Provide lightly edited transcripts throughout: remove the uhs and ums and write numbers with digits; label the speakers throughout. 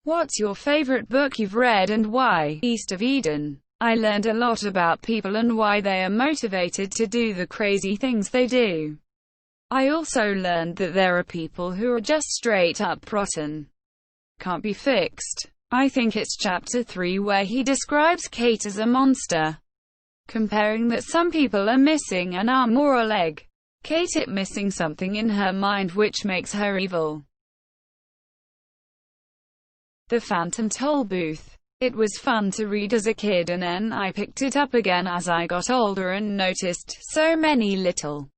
Speaker 1: What's your favorite book you've read and why? East of Eden. I learned a lot about people and why they are motivated to do the crazy things they do. I also learned that there are people who are just straight up rotten. Can't be fixed. I think it's chapter 3 where he describes Kate as a monster, comparing that some people are missing an arm or a leg. Kate is missing something in her mind which makes her evil. The Phantom Toll Booth. It was fun to read as a kid and then I picked it up again as I got older and noticed so many little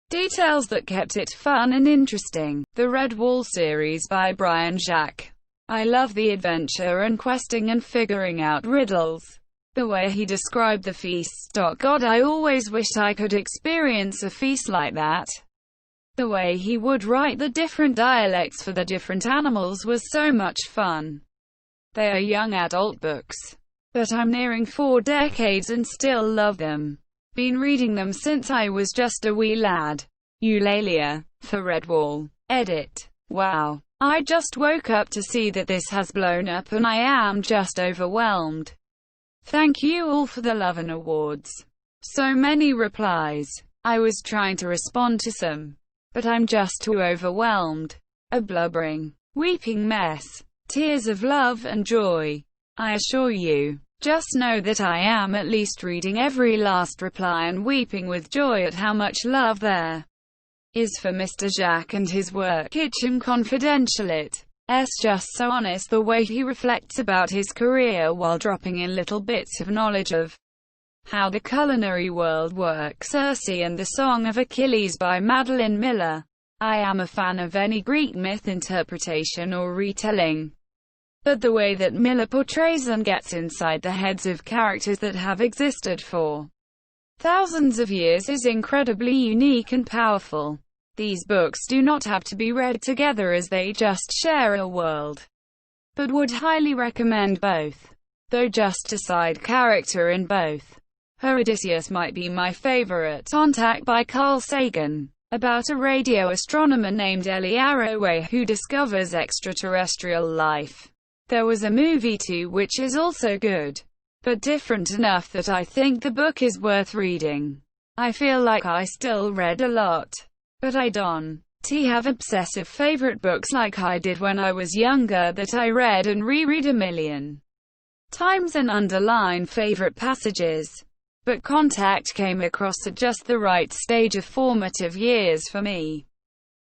Speaker 1: details that kept it fun and interesting. The Red Wall series by Brian Jacques. I love the adventure and questing and figuring out riddles. The way he described the feasts. God, I always wished I could experience a feast like that. The way he would write the different dialects for the different animals was so much fun. They are young adult books, but I'm nearing 4 decades and still love them. Been reading them since I was just a wee lad. Eulalia, for Redwall. Edit. Wow. I just woke up to see that this has blown up and I am just overwhelmed. Thank you all for the love and awards. So many replies. I was trying to respond to some, but I'm just too overwhelmed. A blubbering, weeping mess. Tears of love and joy. I assure you. Just know that I am at least reading every last reply and weeping with joy at how much love there is for Mr. Jacques and his work. Kitchen Confidential. It's just so honest the way he reflects about his career while dropping in little bits of knowledge of how the culinary world works. Circe and the Song of Achilles by Madeline Miller. I am a fan of any Greek myth interpretation or retelling, but the way that Miller portrays and gets inside the heads of characters that have existed for thousands of years is incredibly unique and powerful. These books do not have to be read together as they just share a world, but would highly recommend both, though just a side character in both. Her Odysseus might be my favorite. Contact by Carl Sagan. About a radio astronomer named Ellie Arroway who discovers extraterrestrial life. There was a movie too which is also good, but different enough that I think the book is worth reading. I feel like I still read a lot, but I don't have obsessive favorite books like I did when I was younger that I read and reread a million times and underline favorite passages. But Contact came across at just the right stage of formative years for me,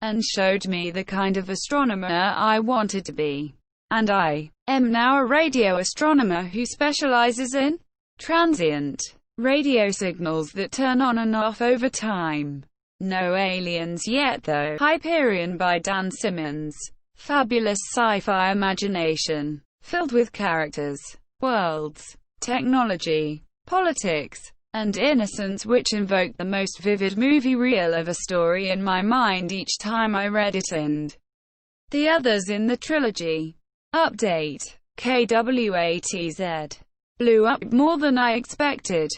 Speaker 1: and showed me the kind of astronomer I wanted to be. And I am now a radio astronomer who specializes in transient radio signals that turn on and off over time. No aliens yet though. Hyperion by Dan Simmons. Fabulous sci-fi imagination, filled with characters, worlds, technology, politics, and innocence which invoked the most vivid movie reel of a story in my mind each time I read it, and the others in the trilogy. Update. KWATZ. Blew up more than I expected.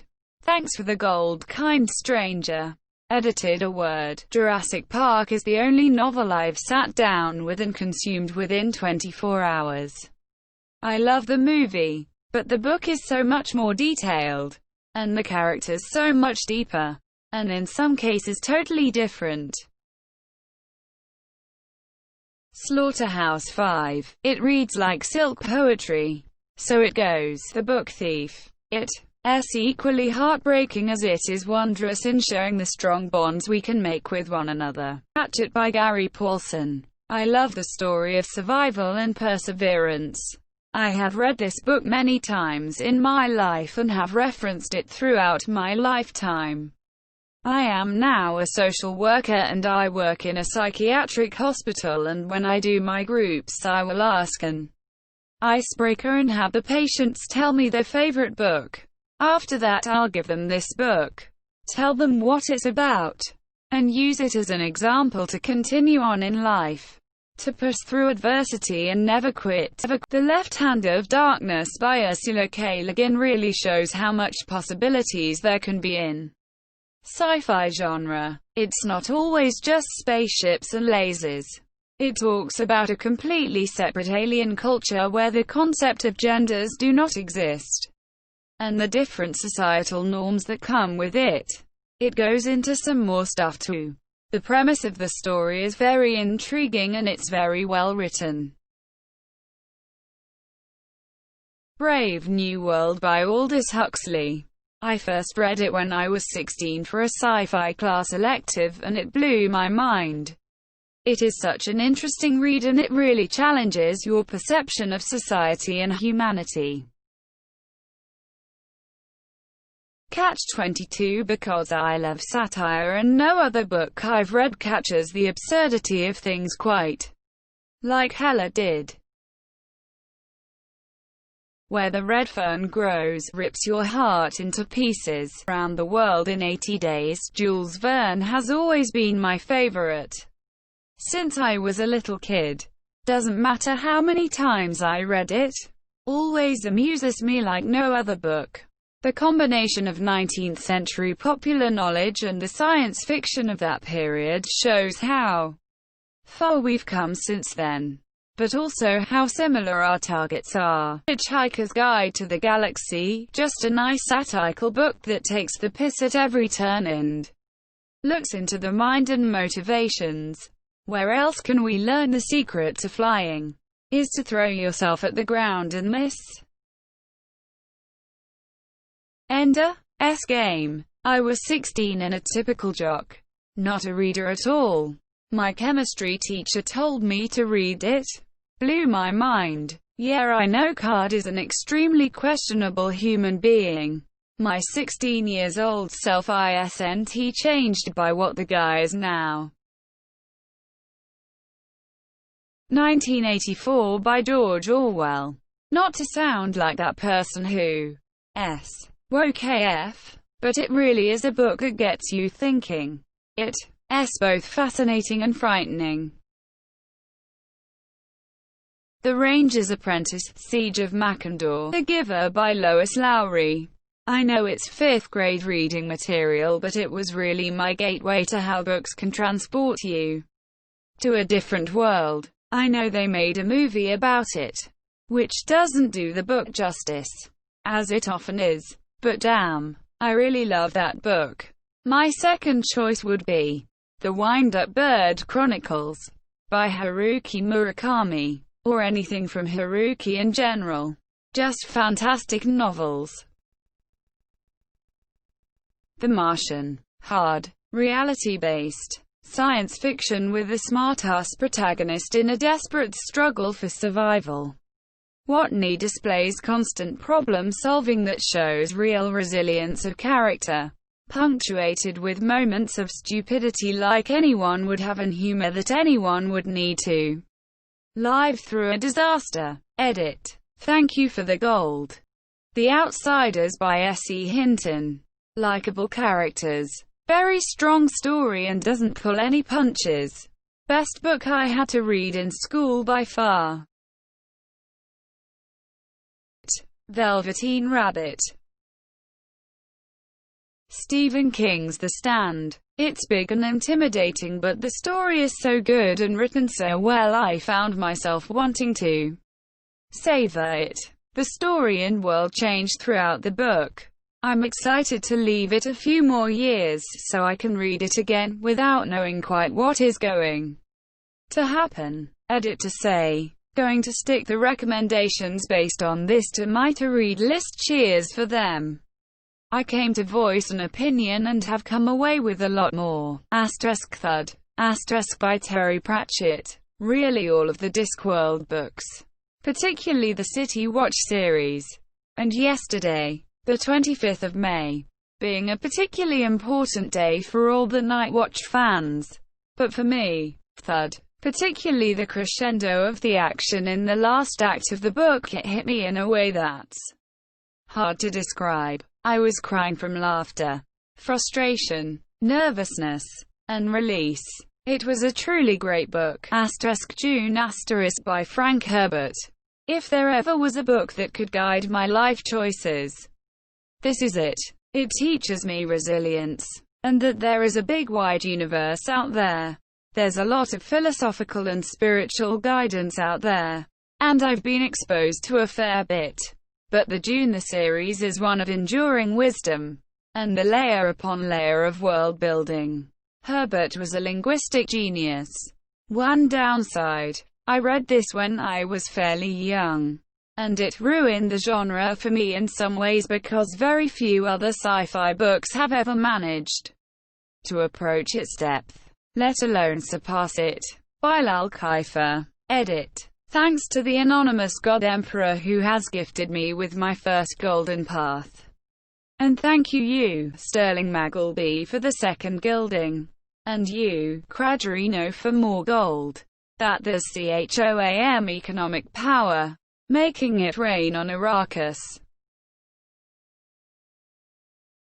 Speaker 1: Thanks for the gold, kind stranger. Edited a word. Jurassic Park is the only novel I've sat down with and consumed within 24 hours. I love the movie, but the book is so much more detailed, and the characters so much deeper, and in some cases totally different. Slaughterhouse-Five. It reads like silk poetry. So it goes. The Book Thief. It's equally heartbreaking as it is wondrous in showing the strong bonds we can make with one another. Hatchet by Gary Paulson. I love the story of survival and perseverance. I have read this book many times in my life and have referenced it throughout my lifetime. I am now a social worker and I work in a psychiatric hospital, and when I do my groups I will ask an icebreaker and have the patients tell me their favorite book. After that I'll give them this book, tell them what it's about, and use it as an example to continue on in life, to push through adversity and never quit. The Left Hand of Darkness by Ursula K. Le Guin really shows how much possibilities there can be in sci-fi genre. It's not always just spaceships and lasers. It talks about a completely separate alien culture where the concept of genders do not exist, and the different societal norms that come with it. It goes into some more stuff too. The premise of the story is very intriguing and it's very well written. Brave New World by Aldous Huxley. I first read it when I was 16 for a sci-fi class elective, and it blew my mind. It is such an interesting read and it really challenges your perception of society and humanity. Catch-22 because I love satire and no other book I've read catches the absurdity of things quite like Hella did. Where the Red Fern Grows rips your heart into pieces. Around the World in 80 Days. Jules Verne has always been my favorite since I was a little kid. Doesn't matter how many times I read it. Always amuses me like no other book. The combination of 19th century popular knowledge and the science fiction of that period shows how far we've come since then, but also how similar our targets are. Hitchhiker's Guide to the Galaxy, just a nice satirical book that takes the piss at every turn and looks into the mind and motivations. Where else can we learn the secret to flying? Is to throw yourself at the ground and miss. Ender, S. Game. I was 16 and a typical jock. Not a reader at all. My chemistry teacher told me to read it. Blew my mind. Yeah, I know Card is an extremely questionable human being. My 16 years old self isn't changed by what the guy is now. 1984 by George Orwell. Not to sound like that person who woke AF, but it really is a book that gets you thinking. It's both fascinating and frightening. The Ranger's Apprentice, Siege of Mackendor, The Giver by Lois Lowry. I know it's 5th grade reading material, but it was really my gateway to how books can transport you to a different world. I know they made a movie about it, which doesn't do the book justice, as it often is, but damn, I really love that book. My second choice would be The Wind-Up Bird Chronicles by Haruki Murakami, or anything from Haruki in general. Just fantastic novels. The Martian. Hard, reality-based science fiction with a smart-ass protagonist in a desperate struggle for survival. Watney displays constant problem-solving that shows real resilience of character, punctuated with moments of stupidity like anyone would have and humor that anyone would need to live through a disaster. Edit. Thank you for the gold. The Outsiders by S.E. Hinton. Likeable characters. Very strong story and doesn't pull any punches. Best book I had to read in school by far. Velveteen Rabbit. Stephen King's The Stand. It's big and intimidating, but the story is so good and written so well I found myself wanting to savor it. The story and world changed throughout the book. I'm excited to leave it a few more years so I can read it again without knowing quite what is going to happen. Edit to say, going to stick the recommendations based on this to my to-read list. Cheers for them. I came to voice an opinion and have come away with a lot more. *Thud. By Terry Pratchett. Really all of the Discworld books. Particularly the City Watch series. And Yesterday, the 25th of May, being a particularly important day for all the Night Watch fans. But for me, Thud, particularly the crescendo of the action in the last act of the book, it hit me in a way that's hard to describe. I was crying from laughter, frustration, nervousness, and release. It was a truly great book. June by Frank Herbert. If there ever was a book that could guide my life choices, this is it. It teaches me resilience, and that there is a big wide universe out there. There's a lot of philosophical and spiritual guidance out there, and I've been exposed to a fair bit. But the Dune the series is one of enduring wisdom, and the layer upon layer of world building. Herbert was a linguistic genius. One downside: I read this when I was fairly young, and it ruined the genre for me in some ways because very few other sci-fi books have ever managed to approach its depth, let alone surpass it. By Lal Kaifer. Edit. Thanks to the anonymous God Emperor who has gifted me with my first golden path. And thank you, Sterling Magleby, for the second gilding. And you, Cradrano, for more gold. That there's CHOAM economic power, making it rain on Arrakis.